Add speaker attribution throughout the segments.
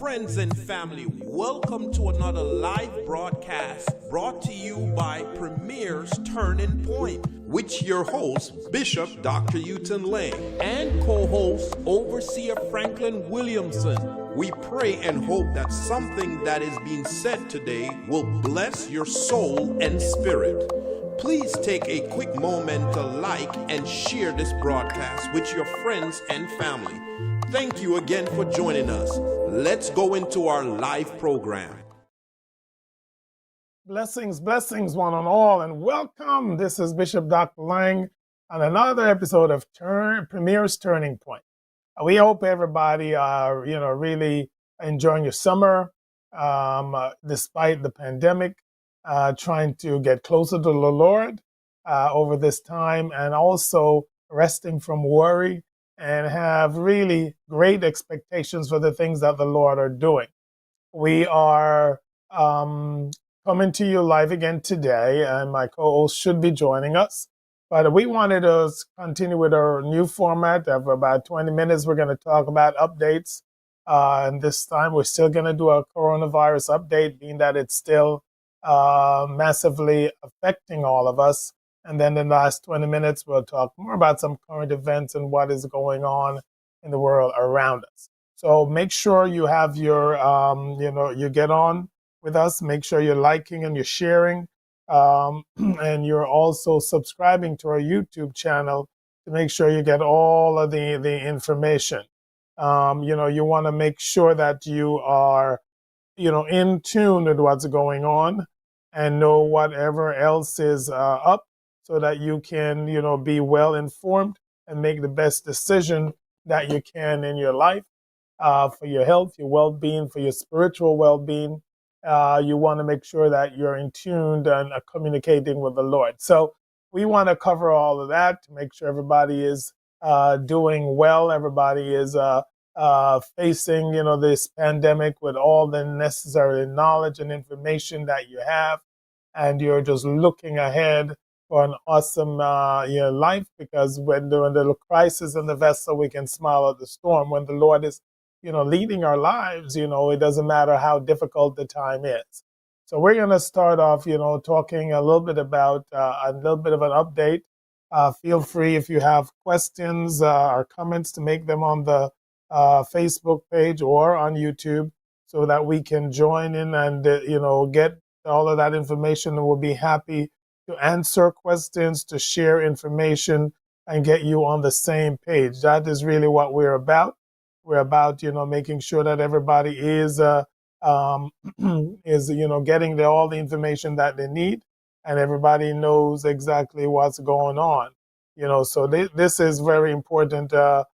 Speaker 1: Friends and family, welcome to another live broadcast brought to you by Premier's Turning Point, with your host, Bishop Dr. Uton Lang, and co-host, Overseer Franklin Williamson. We pray and hope that something that is being said today will bless your soul and spirit. Please take a quick moment to like and share this broadcast with your friends and family. Thank you again for joining us. Let's go into our live program.
Speaker 2: Blessings, one and all, and welcome. This is Bishop Dr. Lang on another episode of Premier's Turning Point. We hope everybody are, really enjoying your summer, despite the pandemic, trying to get closer to the Lord over this time, and also resting from worry and have really great expectations for the things that the Lord are doing. We are coming to you live again today, and my co-host should be joining us. But we wanted to continue with our new format of about 20 minutes. We're going to talk about updates. And this time we're still going to do a coronavirus update, being that it's still massively affecting all of us. And then in the last 20 minutes, we'll talk more about some current events and what is going on in the world around us. So make sure you have your, you get on with us. Make sure you're liking and you're sharing. And you're also subscribing to our YouTube channel to make sure you get all of the information. You want to make sure that you are, in tune with what's going on and know whatever else is up, so that you can, be well informed and make the best decision that you can in your life, for your health, your well-being, for your spiritual well-being. You want to make sure that you're in tune and communicating with the Lord. So we want to cover all of that to make sure everybody is doing well. Everybody is facing, this pandemic with all the necessary knowledge and information that you have, and you're just looking ahead for an awesome life, because when during the crisis in the vessel, we can smile at the storm. When the Lord is, leading our lives, it doesn't matter how difficult the time is. So we're going to start off, talking a little bit about a little bit of an update. Feel free, if you have questions or comments, to make them on the Facebook page or on YouTube, so that we can join in and, get all of that information. And we'll be happy to answer questions, to share information, and get you on the same page. That is really what we're about. We're about, making sure that everybody is, getting all the information that they need, and everybody knows exactly what's going on. So this is very important to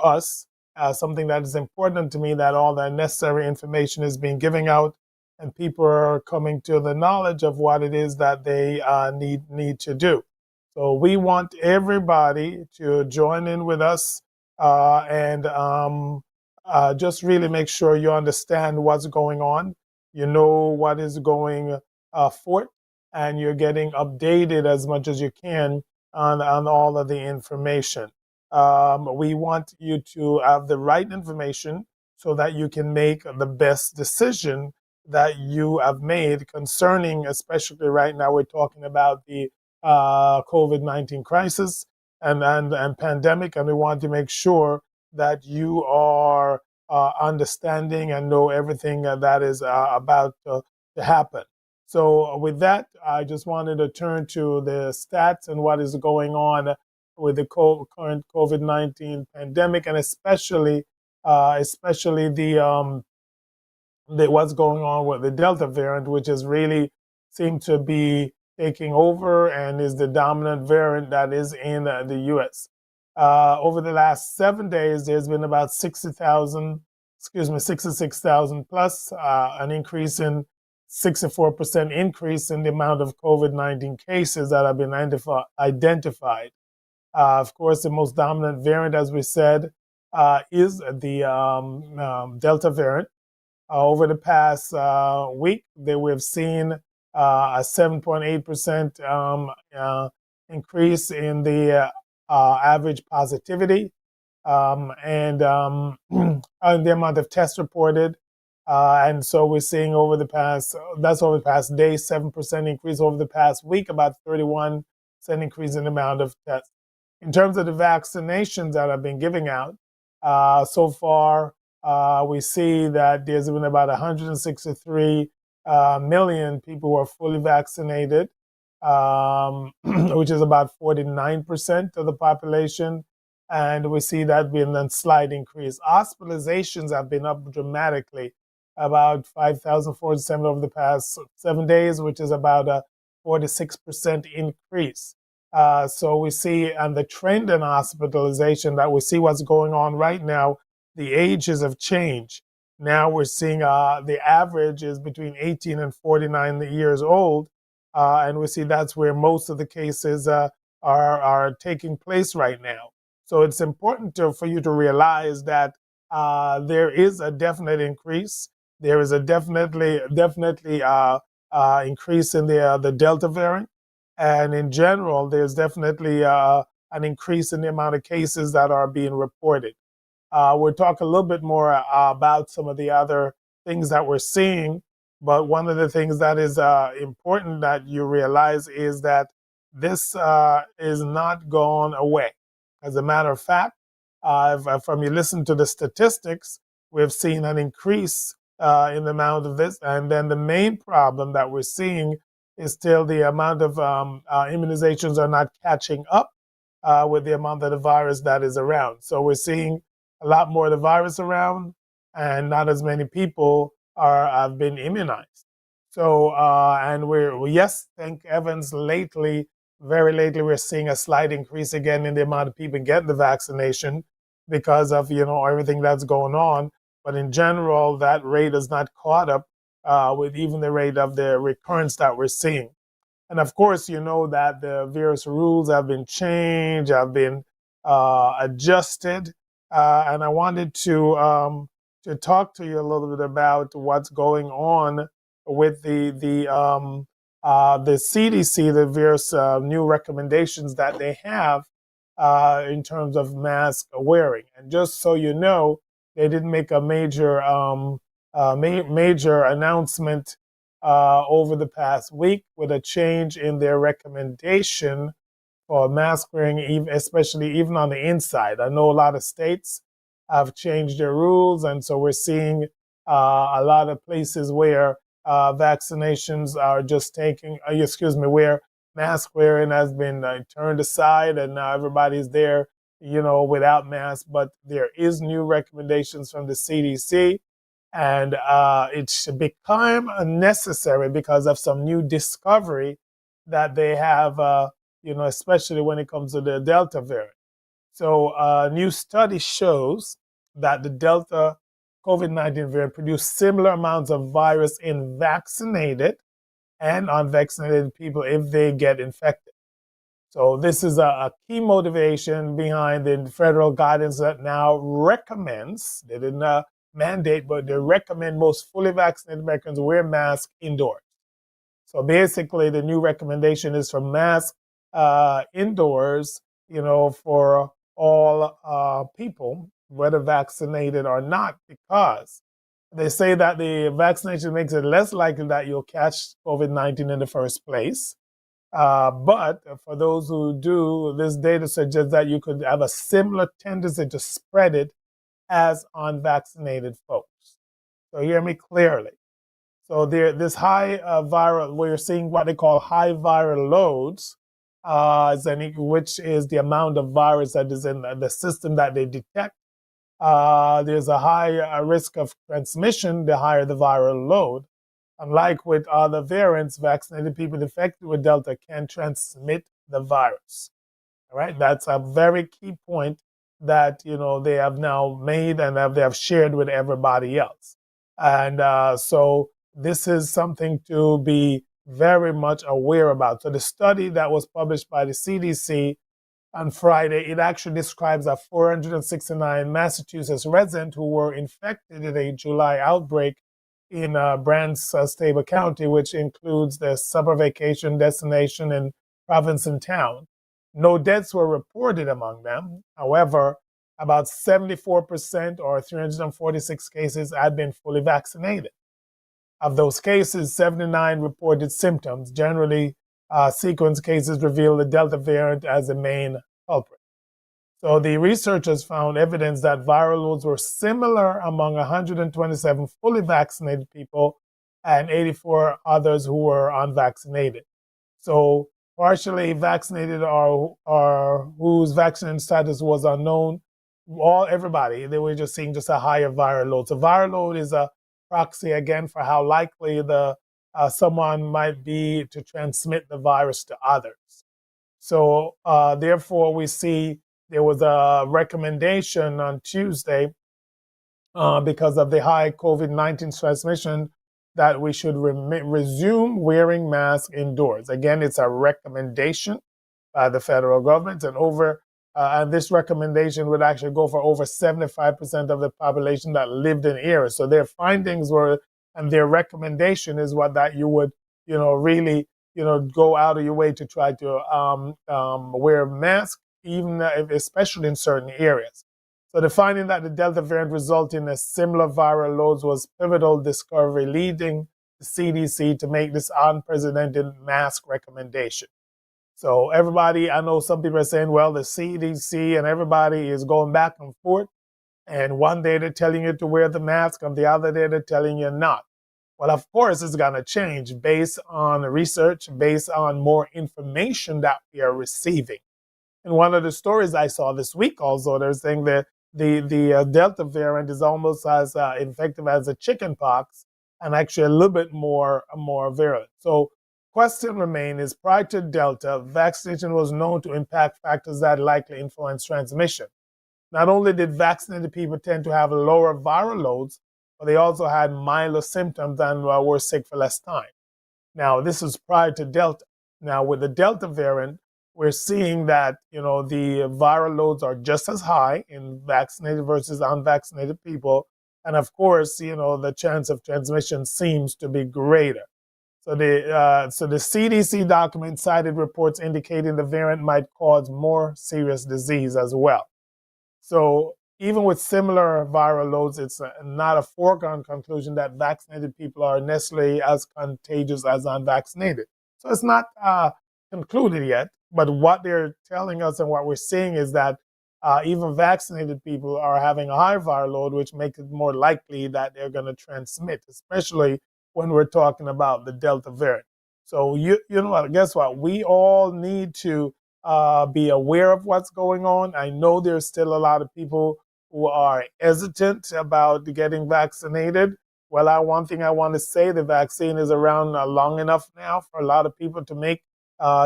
Speaker 2: us. Something that is important to me, that all the necessary information is being given out, and people are coming to the knowledge of what it is that they need to do. So we want everybody to join in with us, and just really make sure you understand what's going on. You know what is going forth, and you're getting updated as much as you can on all of the information. We want you to have the right information so that you can make the best decision that you have made concerning, especially right now, we're talking about the COVID-19 crisis and pandemic, and we want to make sure that you are understanding and know everything that is about to happen. So with that, I just wanted to turn to the stats and what is going on with the current COVID-19 pandemic, and especially the what's going on with the Delta variant, which has really seemed to be taking over and is the dominant variant that is in the U.S. Over the last 7 days, there's been about 66,000 plus, an increase in 64% increase in the amount of COVID-19 cases that have been identified. Of course, the most dominant variant, as we said, is the Delta variant. Over the past week, we've seen a 7.8% increase in the average positivity. and the amount of tests reported. And so we're seeing that's over the past day, 7% increase over the past week, about 31% increase in the amount of tests. In terms of the vaccinations that have been giving out, so far, we see that there's been about 163 million people who are fully vaccinated, which is about 49% of the population. And we see that being a slight increase. Hospitalizations have been up dramatically, about 5,047 over the past 7 days, which is about a 46% increase. So we see, and the trend in hospitalization, that we see what's going on right now, the ages have changed. Now we're seeing the average is between 18 and 49 years old, and we see that's where most of the cases are taking place right now. So it's important for you to realize that there is a definite increase. There is a definitely increase in the Delta variant. And in general, there's definitely an increase in the amount of cases that are being reported. We'll talk a little bit more about some of the other things that we're seeing. But one of the things that is important that you realize is that this is not going away. As a matter of fact, from you listen to the statistics, we've seen an increase in the amount of this. And then the main problem that we're seeing is still the amount of immunizations are not catching up with the amount of the virus that is around. So we're seeing a lot more of the virus around, and not as many people have been immunized. So, and yes, thank heavens, very lately, we're seeing a slight increase again in the amount of people getting the vaccination because of, everything that's going on. But in general, that rate is not caught up with even the rate of the recurrence that we're seeing. And of course, you know that the various rules have been changed, have been adjusted. And I wanted to talk to you a little bit about what's going on with the CDC, the various new recommendations that they have in terms of mask wearing. And just so you know, they didn't make a major announcement over the past week with a change in their recommendation for mask wearing, especially even on the inside. I know a lot of states have changed their rules, and so we're seeing a lot of places where vaccinations are just where mask wearing has been turned aside, and now everybody's there, without masks. But there is new recommendations from the CDC, and it's become necessary because of some new discovery that they have, especially when it comes to the Delta variant. So a new study shows that the Delta COVID-19 variant produced similar amounts of virus in vaccinated and unvaccinated people if they get infected. So this is a key motivation behind the federal guidance that now recommends, they didn't mandate, but they recommend most fully vaccinated Americans wear masks indoors. So basically, the new recommendation is for masks indoors, for all people, whether vaccinated or not, because they say that the vaccination makes it less likely that you'll catch COVID-19 in the first place. But for those who do, this data suggests that you could have a similar tendency to spread it as unvaccinated folks. So hear me clearly. So this high viral, we're seeing what they call high viral loads, which is the amount of virus that is in the system that they detect. There's a high risk of transmission the higher the viral load. Unlike with other variants, vaccinated people infected with Delta can transmit the virus. All right, that's a very key point that they have now made and they have shared with everybody else. And so this is something to be very much aware about. So the study that was published by the CDC on Friday, it actually describes a 469 Massachusetts residents who were infected in a July outbreak in Barnstable County, which includes the summer vacation destination in Provincetown. No deaths were reported among them. However, about 74% or 346 cases had been fully vaccinated. Of those cases, 79 reported symptoms. Generally, sequence cases reveal the Delta variant as the main culprit. So the researchers found evidence that viral loads were similar among 127 fully vaccinated people and 84 others who were unvaccinated. So partially vaccinated or whose vaccine status was unknown, everybody, they were just seeing just a higher viral load. So viral load is a proxy again for how likely someone might be to transmit the virus to others. So therefore, we see there was a recommendation on Tuesday because of the high COVID-19 transmission that we should resume wearing masks indoors. Again, it's a recommendation by the federal government, and this recommendation would actually go for over 75% of the population that lived in areas. So their findings were, and their recommendation is that you would, really, go out of your way to try to wear a mask, especially in certain areas. So the finding that the Delta variant resulted in a similar viral loads was pivotal discovery, leading the CDC to make this unprecedented mask recommendation. So everybody, I know some people are saying, well, the CDC and everybody is going back and forth. And one day they're telling you to wear the mask, and the other day they're telling you not. Well, of course, it's going to change based on research, based on more information that we are receiving. And one of the stories I saw this week also, they're saying that the Delta variant is almost as effective as the chicken pox, and actually a little bit more virulent. So question remains is, prior to Delta, vaccination was known to impact factors that likely influence transmission. Not only did vaccinated people tend to have lower viral loads, but they also had milder symptoms and were sick for less time. Now, this is prior to Delta. Now, with the Delta variant, we're seeing that, the viral loads are just as high in vaccinated versus unvaccinated people. And of course, the chance of transmission seems to be greater. So the CDC document cited reports indicating the variant might cause more serious disease as well. So even with similar viral loads, it's not a foregone conclusion that vaccinated people are necessarily as contagious as unvaccinated. So it's not concluded yet, but what they're telling us and what we're seeing is that even vaccinated people are having a high viral load, which makes it more likely that they're going to transmit, especially when we're talking about the Delta variant. So guess what? We all need to be aware of what's going on. I know there's still a lot of people who are hesitant about getting vaccinated. Well, one thing I want to say, the vaccine is around long enough now for a lot of people to make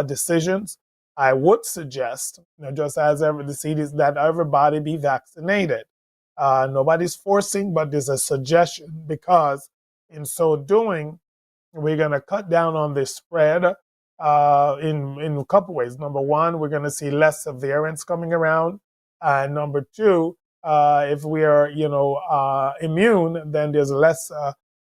Speaker 2: decisions. I would suggest, just as the CDC, that everybody be vaccinated. Nobody's forcing, but there's a suggestion, because in so doing, we're going to cut down on the spread in a couple ways. Number one, we're going to see less variants coming around. And number two, if we are, immune, then there's less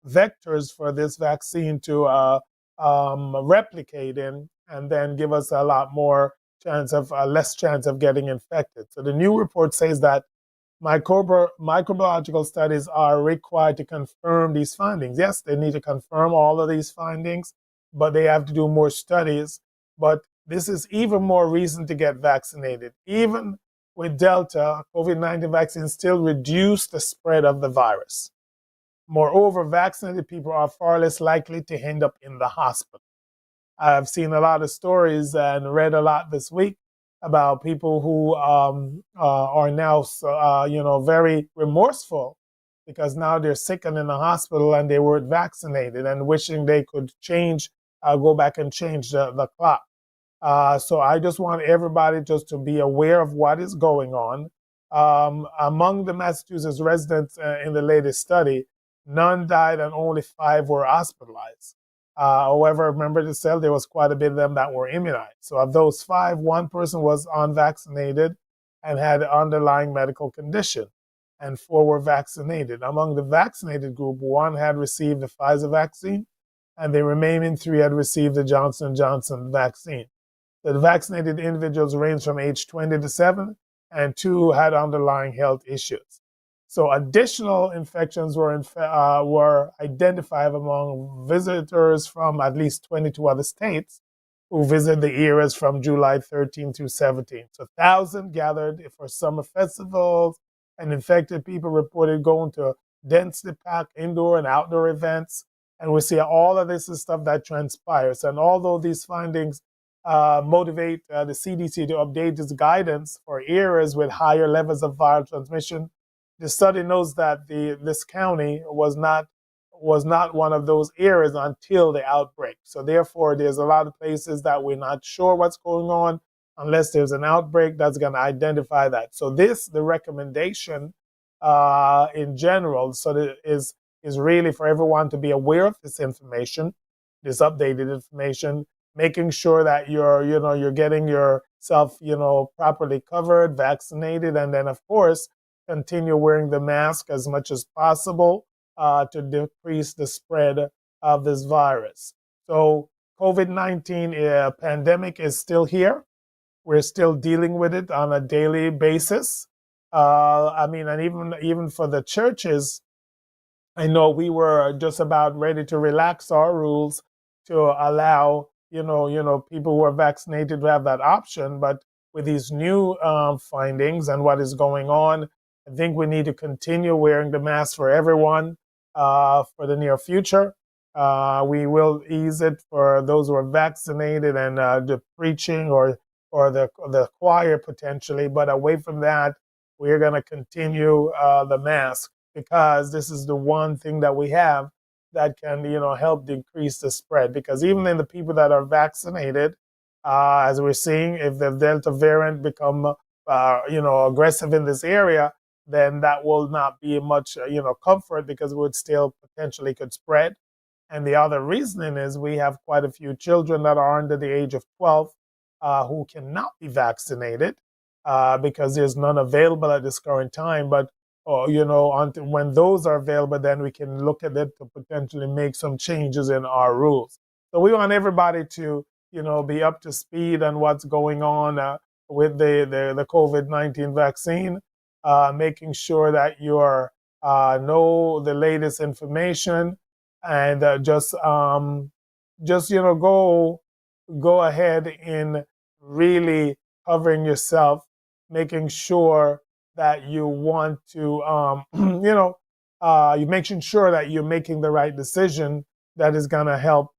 Speaker 2: vectors for this vaccine to replicate in, and then give us a lot more less chance of getting infected. So the new report says that microbiological studies are required to confirm these findings. Yes, they need to confirm all of these findings, but they have to do more studies. But this is even more reason to get vaccinated. Even with Delta, COVID-19 vaccines still reduce the spread of the virus. Moreover, vaccinated people are far less likely to end up in the hospital. I've seen a lot of stories and read a lot this week about people who are now, very remorseful because now they're sick and in the hospital and they weren't vaccinated, and wishing they could go back and change the clock. So I just want everybody just to be aware of what is going on. Among the Massachusetts residents in the latest study, none died and only 5 were hospitalized. However, remember to say there was quite a bit of them that were immunized. So of those 5, 1 person was unvaccinated and had an underlying medical condition, and 4 were vaccinated. Among the vaccinated group, 1 had received the Pfizer vaccine, and the remaining 3 had received the Johnson & Johnson vaccine. The vaccinated individuals range from age 20 to 7, and 2 had underlying health issues. So additional infections were identified among visitors from at least 22 other states who visited the areas from July 13 to 17. So thousands gathered for summer festivals, and infected people reported going to densely packed indoor and outdoor events. And we see all of this is stuff that transpires. And although these findings motivate the CDC to update its guidance for areas with higher levels of viral transmission, the study knows that this county was not one of those areas until the outbreak. So therefore, there's a lot of places that we're not sure what's going on unless there's an outbreak that's going to identify that. So the recommendation in general, so that is really for everyone to be aware of this information, this updated information, making sure that you're getting yourself properly covered, vaccinated, and then of course continue wearing the mask as much as possible to decrease the spread of this virus. So COVID-19 pandemic is still here. We're still dealing with it on a daily basis. And even for the churches, I know we were just about ready to relax our rules to allow people who are vaccinated to have that option. But with these new findings and what is going on, I think we need to continue wearing the mask for everyone for the near future. We will ease it for those who are vaccinated and the preaching or the choir potentially. But away from that, we're going to continue the mask because this is the one thing that we have that can help decrease the spread. Because even in the people that are vaccinated, as we're seeing, if the Delta variant become aggressive in this area, then that will not be much comfort because it would still potentially could spread. And the other reasoning is we have quite a few children that are under the age of 12 who cannot be vaccinated because there's none available at this current time. But until when those are available, then we can look at it to potentially make some changes in our rules. So we want everybody to be up to speed on what's going on with the COVID-19 vaccine. Making sure that you know the latest information and just go ahead in really covering yourself, making sure that you want to you making sure that you're making the right decision that is going to help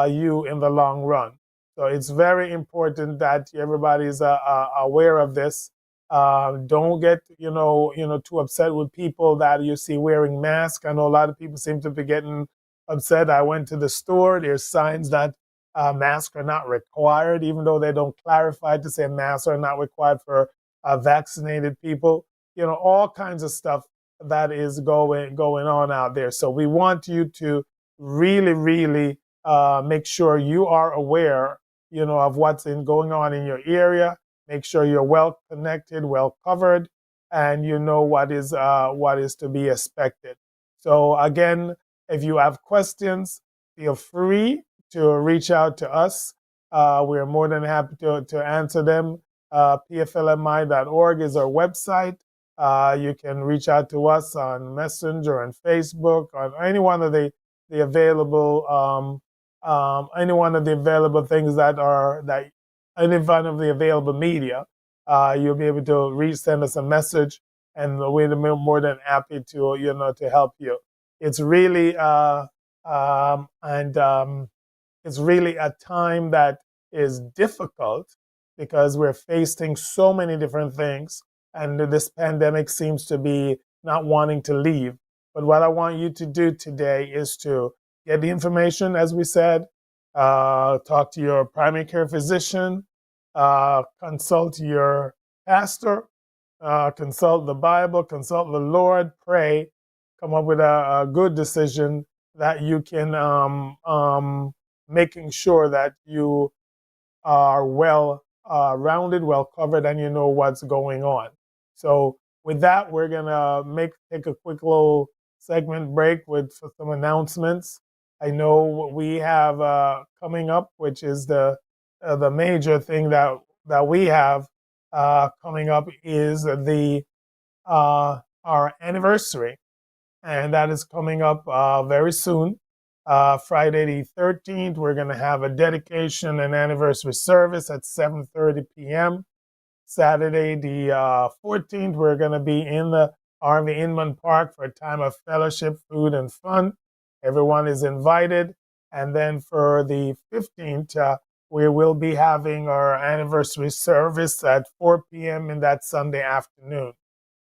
Speaker 2: you in the long run. So it's very important that everybody is aware of this. Don't get too upset with people that you see wearing masks. I know a lot of people seem to be getting upset. I went to the store. There's signs that masks are not required, even though they don't clarify to say masks are not required for vaccinated people. All kinds of stuff that is going on out there. So we want you to really, really make sure you are aware, of what's going on in your area. Make sure you're well connected, well covered, and you know what is to be expected. So again, if you have questions, feel free to reach out to us. We're more than happy to answer them. pflmi.org is our website. You can reach out to us on Messenger and Facebook, on any one of the available things any one of the available media. You'll be able to send us a message, and we're more than happy to to help you. It's really it's really a time that is difficult because we're facing so many different things, and this pandemic seems to be not wanting to leave. But what I want you to do today is to get the information, as we said, talk to your primary care physician, consult your pastor, consult the Bible, consult the Lord, pray, come up with a good decision that you can making sure that you are well rounded, well covered, and you know what's going on. So with that, we're gonna take a quick little segment break for some announcements. I know what we have coming up, which is the major thing that we have coming up is the our anniversary, and that is coming up very soon. Friday the 13th, we're going to have a dedication and anniversary service at 7:30 p.m. Saturday the 14th, we're going to be in the RV Inman Park for a time of fellowship, food, and fun. Everyone is invited. And then for the 15th, we will be having our anniversary service at 4 p.m. in that Sunday afternoon.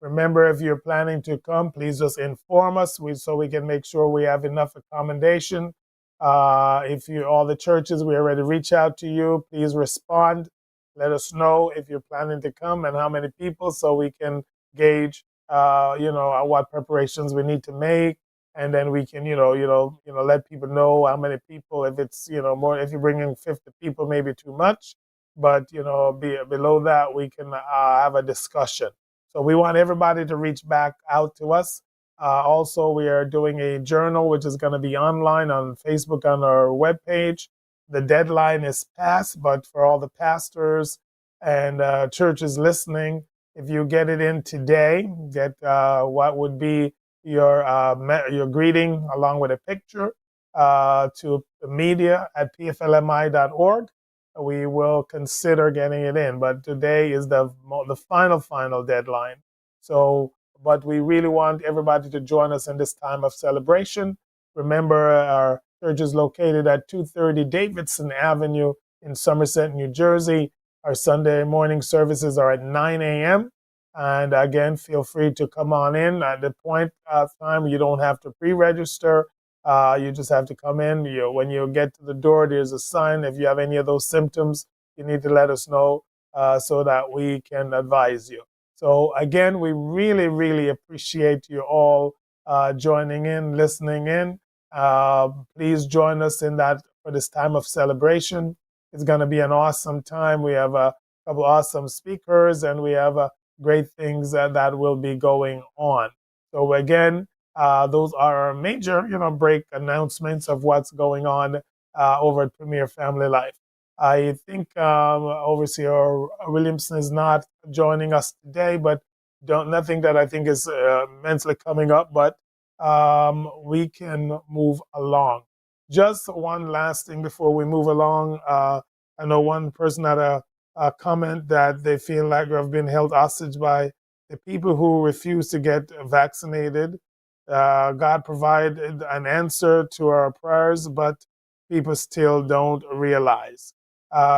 Speaker 2: Remember, if you're planning to come, please just inform us so we can make sure we have enough accommodation. If you all the churches, we already reach out to you. Please respond. Let us know if you're planning to come and how many people, so we can gauge, what preparations we need to make, and then we can, let people know how many people. If it's, more, if you're bringing 50 people, maybe too much, but below that, we can have a discussion. So we want everybody to reach back out to us. Also, we are doing a journal, which is going to be online on Facebook on our webpage. The deadline is past, but for all the pastors and churches listening, if you get it in today, get what would be your greeting along with a picture to the media at pflmi.org. We will consider getting it in, but today is the final deadline. So, but we really want everybody to join us in this time of celebration. Remember, our church is located at 230 Davidson Avenue in Somerset, New Jersey. Our Sunday morning services are at 9 a.m. And again, feel free to come on in at the point of time. You don't have to pre-register. You just have to come in. When you get to the door, there's a sign. If you have any of those symptoms, you need to let us know so that we can advise you. So again, we really, really appreciate you all joining in, listening in. Please join us in that for this time of celebration. It's going to be an awesome time. We have a couple awesome speakers, and we have great things that will be going on. So again, those are our major, break announcements of what's going on over at Premier Family Life. I think Overseer Williamson is not joining us today, but nothing that I think is immensely coming up, but we can move along. Just one last thing before we move along. I know one person had a comment that they feel like they've been held hostage by the people who refuse to get vaccinated. God provided an answer to our prayers, but people still don't realize.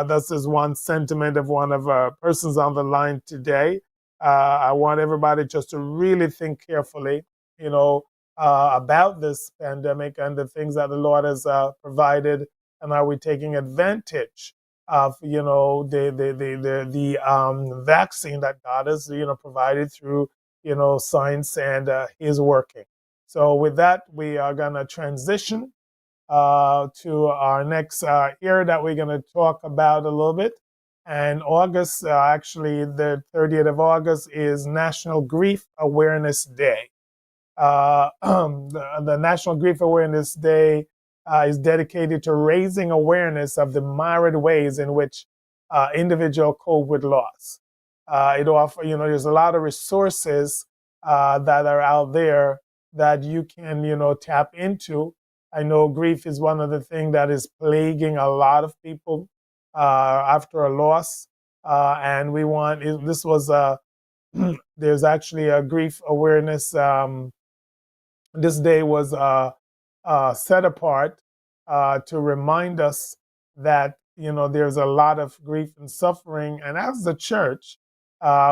Speaker 2: This is one sentiment of one of our persons on the line today. I want everybody just to really think carefully, about this pandemic and the things that the Lord has provided, and are we taking advantage of the vaccine that God has provided through science and His working. So with that, we are going to transition to our next area that we're going to talk about a little bit. And August, actually the 30th of August, is National Grief Awareness Day. The National Grief Awareness Day is dedicated to raising awareness of the myriad ways in which individual cope with loss. There's a lot of resources that are out there that you can, tap into. I know grief is one of the things that is plaguing a lot of people after a loss. And this was there's actually a grief awareness. This day was set apart to remind us that there's a lot of grief and suffering, and as the church,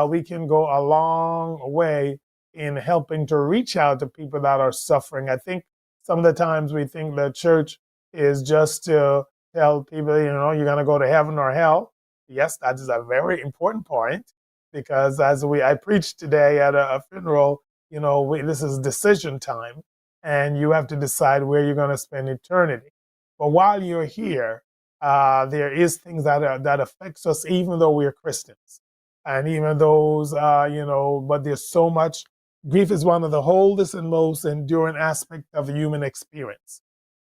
Speaker 2: we can go a long way in helping to reach out to people that are suffering. I think some of the times we think the church is just to tell people, you're going to go to heaven or hell. Yes, that is a very important point, because I preached today at a funeral. This is decision time, and you have to decide where you're going to spend eternity. But while you're here, there is things that affects us, even though we're Christians, and even those, but there's so much. Grief is one of the oldest and most enduring aspects of the human experience.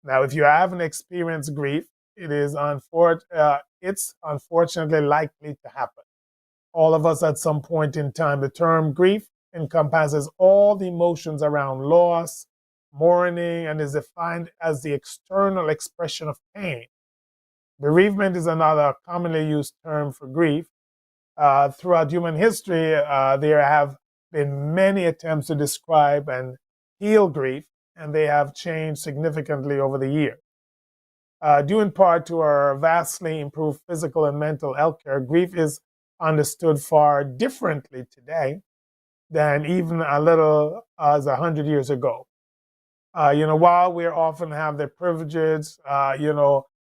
Speaker 2: Now, if you haven't experienced grief, it's unfortunately likely to happen. all of us at some point in time. The term grief encompasses all the emotions around loss, mourning, and is defined as the external expression of pain. Bereavement is another commonly used term for grief. Throughout human history, there have been many attempts to describe and heal grief, and they have changed significantly over the years. Due in part to our vastly improved physical and mental health care, grief is understood far differently today than even a little as 100 years ago. While we often have the privileges,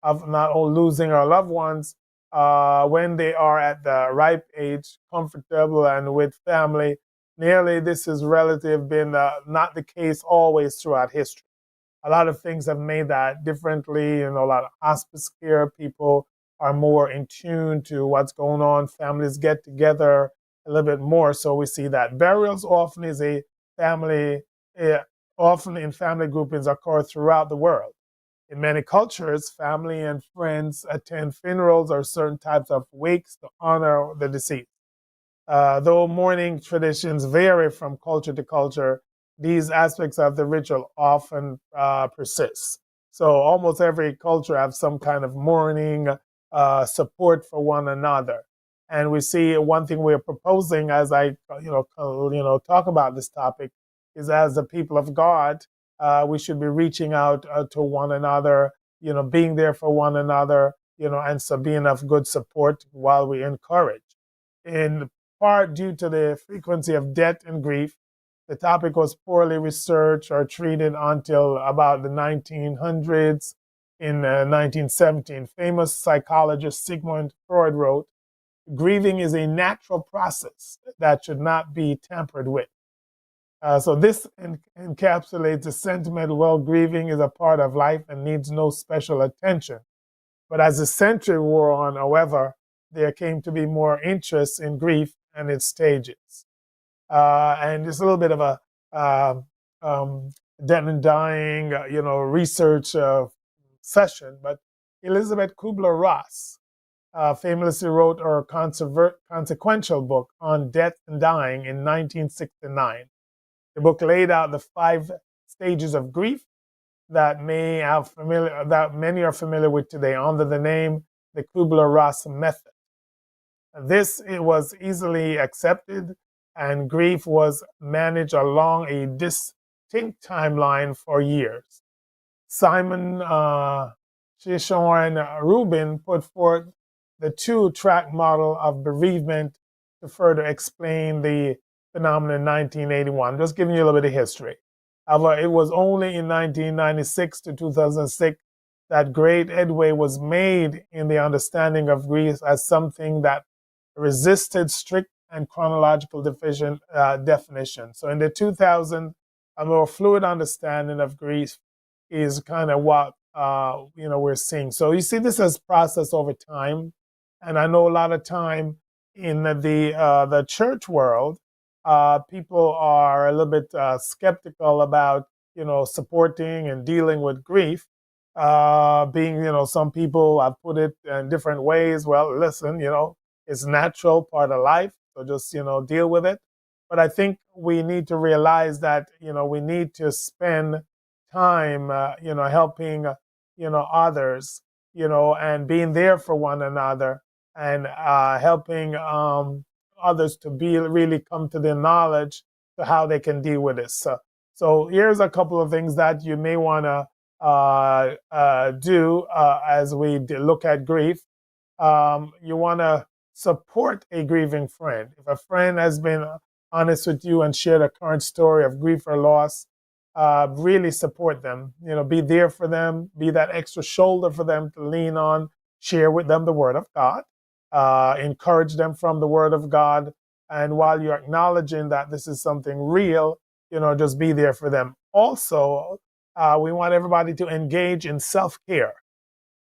Speaker 2: of not only losing our loved ones when they are at the ripe age, comfortable and with family, nearly this is relative been not the case always throughout history. A lot of things have made that differently. A lot of hospice care, people are more in tune to what's going on. Families get together a little bit more, so we see that burials often is a family. Often in family groupings occur throughout the world. In many cultures, family and friends attend funerals or certain types of wakes to honor the deceased. Though mourning traditions vary from culture to culture, these aspects of the ritual often persist. So almost every culture has some kind of mourning support for one another. And we see one thing we're proposing as I talk about this topic is, as the people of God, we should be reaching out to one another, being there for one another, and so being of good support while we encourage. In part due to the frequency of death and grief, the topic was poorly researched or treated until about the 1900s. In 1917, famous psychologist Sigmund Freud wrote, "Grieving is a natural process that should not be tampered with." So this encapsulates the sentiment, well, grieving is a part of life and needs no special attention. But as the century wore on, however, there came to be more interest in grief and its stages. And it's a little bit of a death and dying, research session. But Elizabeth Kubler-Ross famously wrote her consequential book on death and dying in 1969. The book laid out the 5 stages of grief that many are familiar with today under the name the Kubler-Ross method. It was easily accepted, and grief was managed along a distinct timeline for years. Simon Shishorn Rubin put forth the 2-track model of bereavement to further explain the phenomenon in 1981. Just giving you a little bit of history. However, it was only in 1996 to 2006 that great headway was made in the understanding of grief as something that resisted strict and chronological definition. So in the 2000s, a more fluid understanding of grief is kind of what we're seeing. So you see this as process over time, and I know a lot of time in the church world, people are a little bit skeptical about supporting and dealing with grief. Some people have put it in different ways. Well, listen, it's natural part of life, so just deal with it. But I think we need to realize that we need to spend time helping others, and being there for one another, and helping others to really come to the knowledge to how they can deal with this. So here's a couple of things that you may want to do as we look at grief. You want to support a grieving friend. If a friend has been honest with you and shared a current story of grief or loss, really support them. Be there for them. Be that extra shoulder for them to lean on. Share with them the Word of God. Encourage them from the Word of God. And while you're acknowledging that this is something real, just be there for them. Also, we want everybody to engage in self-care.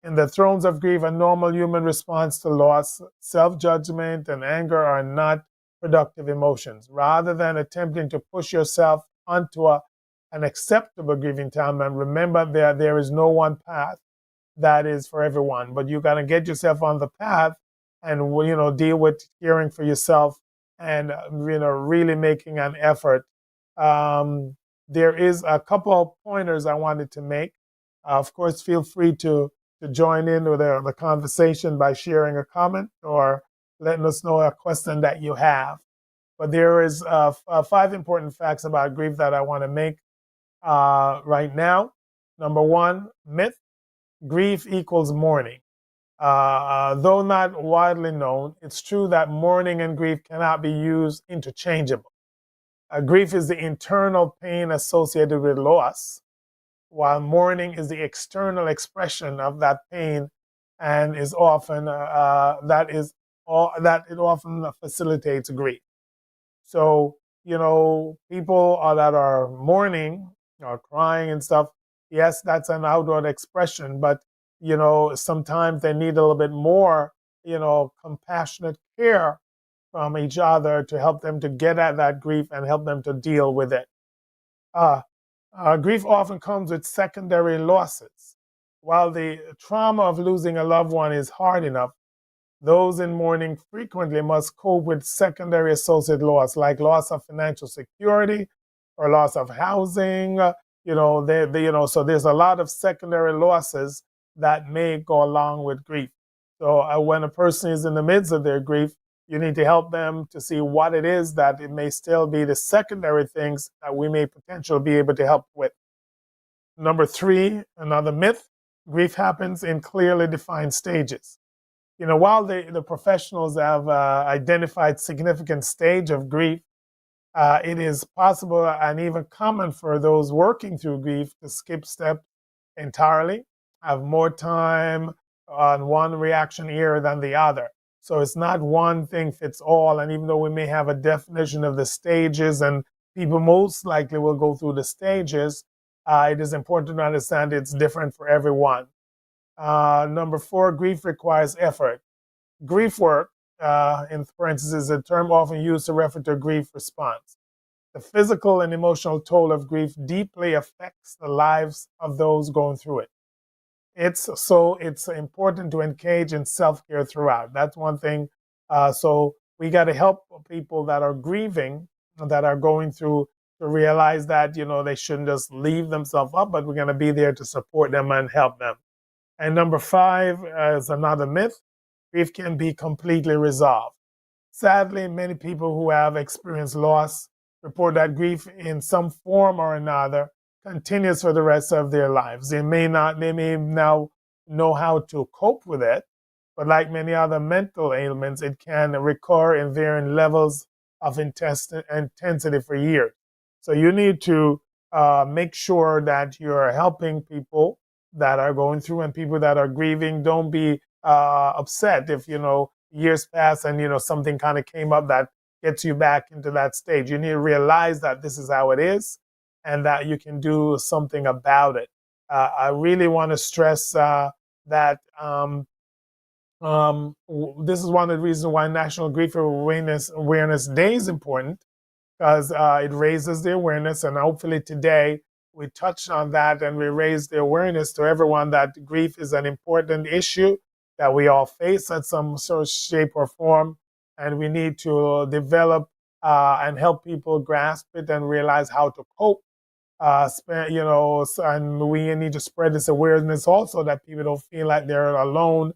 Speaker 2: In the thrones of grief, a normal human response to loss, self-judgment, and anger are not productive emotions. Rather than attempting to push yourself onto an acceptable grieving time, and remember there is no one path that is for everyone, but you got to get yourself on the path and deal with caring for yourself, and really making an effort. There is a couple of pointers I wanted to make. Of course, feel free to join in with the conversation by sharing a comment or letting us know a question that you have. But there is 5 important facts about grief that I want to make right now. Number 1, myth: grief equals mourning. Though not widely known, it's true that mourning and grief cannot be used interchangeably. Grief is the internal pain associated with loss, while mourning is the external expression of that pain, and is often that it often facilitates grief. So, people that are mourning or crying and stuff, yes, that's an outward expression, but, sometimes they need a little bit more, compassionate care from each other to help them to get at that grief and help them to deal with it. Uh, Grief often comes with secondary losses. While the trauma of losing a loved one is hard enough, those in mourning frequently must cope with secondary associated loss, like loss of financial security or loss of housing. So there's a lot of secondary losses that may go along with grief. So when a person is in the midst of their grief, you need to help them to see what it is that it may still be the secondary things that we may potentially be able to help with. Number 3, another myth: grief happens in clearly defined stages. While the professionals have identified significant stage of grief, it is possible and even common for those working through grief to skip step entirely, have more time on one reaction era than the other. So it's not one thing fits all. And even though we may have a definition of the stages, and people most likely will go through the stages, it is important to understand it's different for everyone. Number 4, grief requires effort. Grief work, in parentheses, is a term often used to refer to a grief response. The physical and emotional toll of grief deeply affects the lives of those going through it. It's important to engage in self-care throughout. That's one thing. So we got to help people that are grieving, that are going through, to realize that, they shouldn't just leave themselves up, but we're going to be there to support them and help them. And number 5 is another myth: grief can be completely resolved. Sadly, many people who have experienced loss report that grief in some form or another continues for the rest of their lives. They may now know how to cope with it, but like many other mental ailments, it can recur in varying levels of intensity for years. So you need to make sure that you're helping people that are going through, and people that are grieving. Don't be upset if years pass and something kind of came up that gets you back into that stage. You need to realize that this is how it is, and that you can do something about it. I really want to stress that this is one of the reasons why National Grief Awareness Day is important, because it raises the awareness, and hopefully today we touched on that and we raised the awareness to everyone that grief is an important issue that we all face at some sort of shape or form, and we need to develop and help people grasp it and realize how to cope. And we need to spread this awareness also, that people don't feel like they're alone.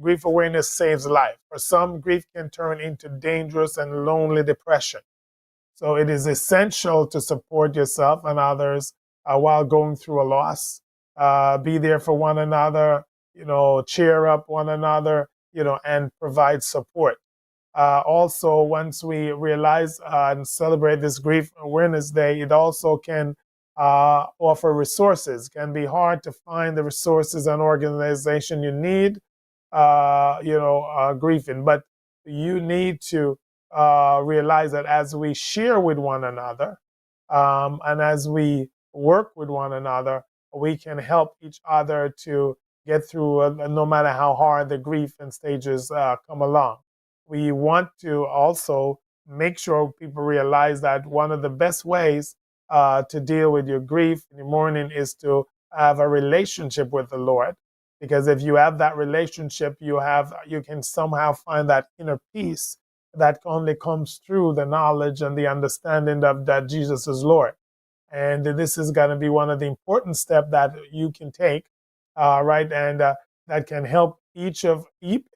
Speaker 2: Grief awareness saves life. For some, grief can turn into dangerous and lonely depression. So it is essential to support yourself and others while going through a loss. Be there for one another, cheer up one another, and provide support. Also, once we realize and celebrate this Grief Awareness Day, it also can offer resources. It can be hard to find the resources and organization you need, grieving, but you need to realize that as we share with one another, and as we work with one another, we can help each other to get through no matter how hard the grief and stages come along. We want to also make sure people realize that one of the best ways to deal with your grief in the morning is to have a relationship with the Lord. Because if you have that relationship, you can somehow find that inner peace that only comes through the knowledge and the understanding of that Jesus is Lord. And this is going to be one of the important steps that you can take, right? And that can help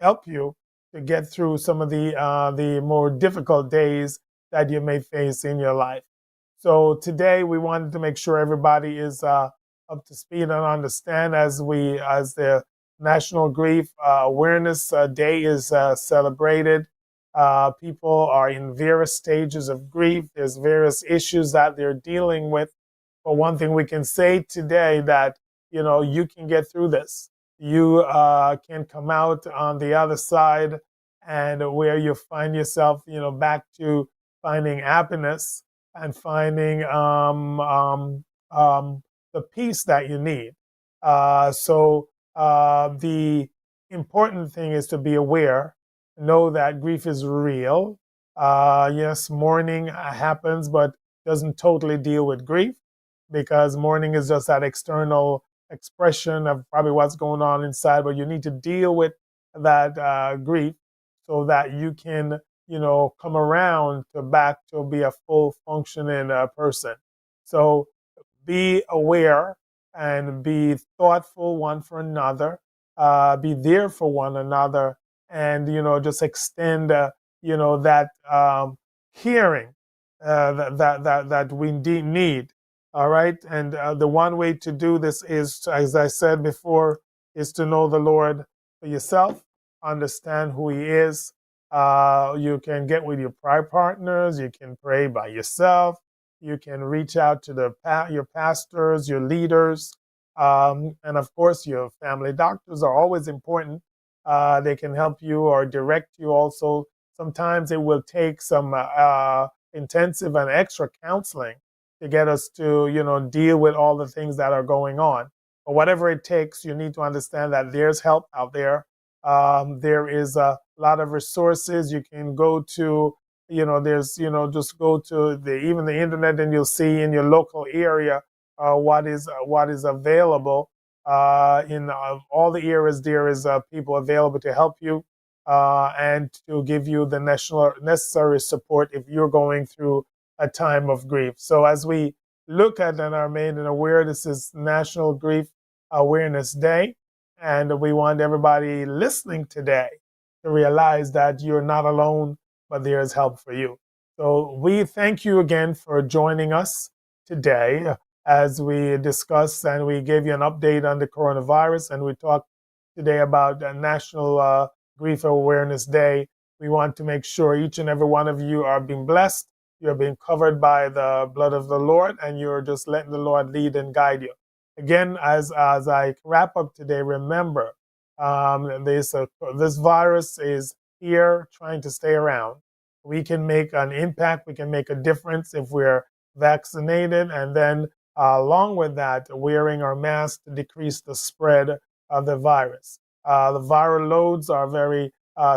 Speaker 2: help you to get through some of the more difficult days that you may face in your life. So today we wanted to make sure everybody is up to speed and understand as the National Grief Awareness Day is celebrated. People are in various stages of grief. There's various issues that they're dealing with. But one thing we can say today that, you can get through this. You can come out on the other side and where you find yourself, back to finding happiness and finding the peace that you need. So the important thing is to be aware, know that grief is real. Yes, mourning happens, but doesn't totally deal with grief, because mourning is just that external expression of probably what's going on inside, but you need to deal with that grief so that you can, come around back to be a full functioning person. So be aware and be thoughtful one for another, be there for one another, and, just extend, that hearing that we need. All right. And the one way to do this is, as I said before, is to know the Lord for yourself, understand who He is. You can get with your prayer partners. You can pray by yourself. You can reach out to your pastors, your leaders, and of course, your family doctors are always important. They can help you or direct you also. Sometimes it will take some intensive and extra counseling to get us to, deal with all the things that are going on. But whatever it takes, you need to understand that there's help out there. There is a lot of resources. You can go to, just go to even the internet, and you'll see in your local area what is available. In all the areas, there is people available to help you and to give you the necessary support if you're going through a time of grief. So as we look at and are made aware, this is National Grief Awareness Day, and we want everybody listening today to realize that you're not alone, but there is help for you. So we thank you again for joining us today as we discussed and we gave you an update on the coronavirus, and we talked today about National Grief Awareness Day. We want to make sure each and every one of you are being blessed. You're being covered by the blood of the Lord, and you're just letting the Lord lead and guide you. Again, as I wrap up today, remember, this virus is here trying to stay around. We can make an impact. We can make a difference if we're vaccinated, and then along with that, wearing our mask to decrease the spread of the virus. The viral loads are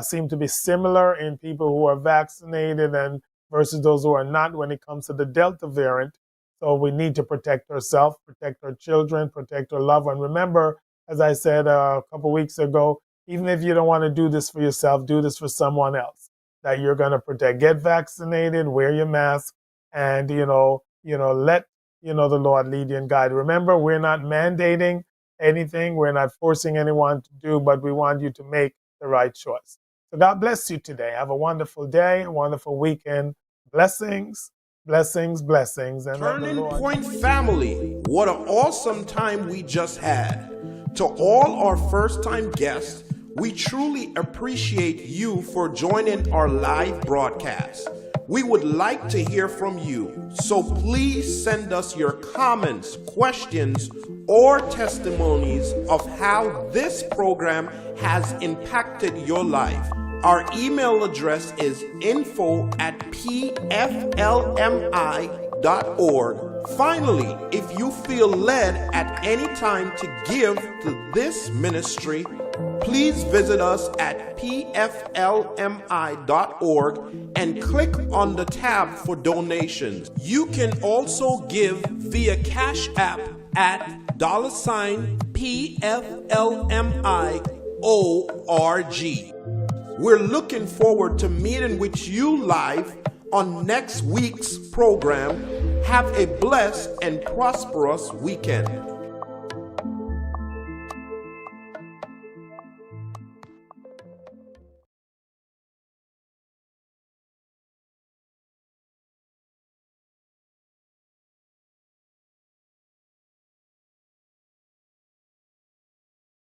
Speaker 2: seem to be similar in people who are vaccinated and versus those who are not when it comes to the Delta variant. So we need to protect ourselves, protect our children, protect our loved ones. Remember, as I said a couple weeks ago, even if you don't want to do this for yourself, do this for someone else that you're going to protect. Get vaccinated, wear your mask, and let the Lord lead you and guide. Remember, we're not mandating anything. We're not forcing anyone to do, but we want you to make the right choice. So God bless you today. Have a wonderful day, a wonderful weekend. Blessings, blessings, blessings. And
Speaker 1: Turning Point family, what an awesome time we just had. To all our first-time guests, we truly appreciate you for joining our live broadcast. We would like to hear from you, so please send us your comments, questions, or testimonies of how this program has impacted your life. Our email address is info@pflmi.org. Finally, if you feel led at any time to give to this ministry, please visit us at pflmi.org and click on the tab for donations. You can also give via Cash App at $PFLMIORG. We're looking forward to meeting with you live on next week's program. Have a blessed and prosperous weekend.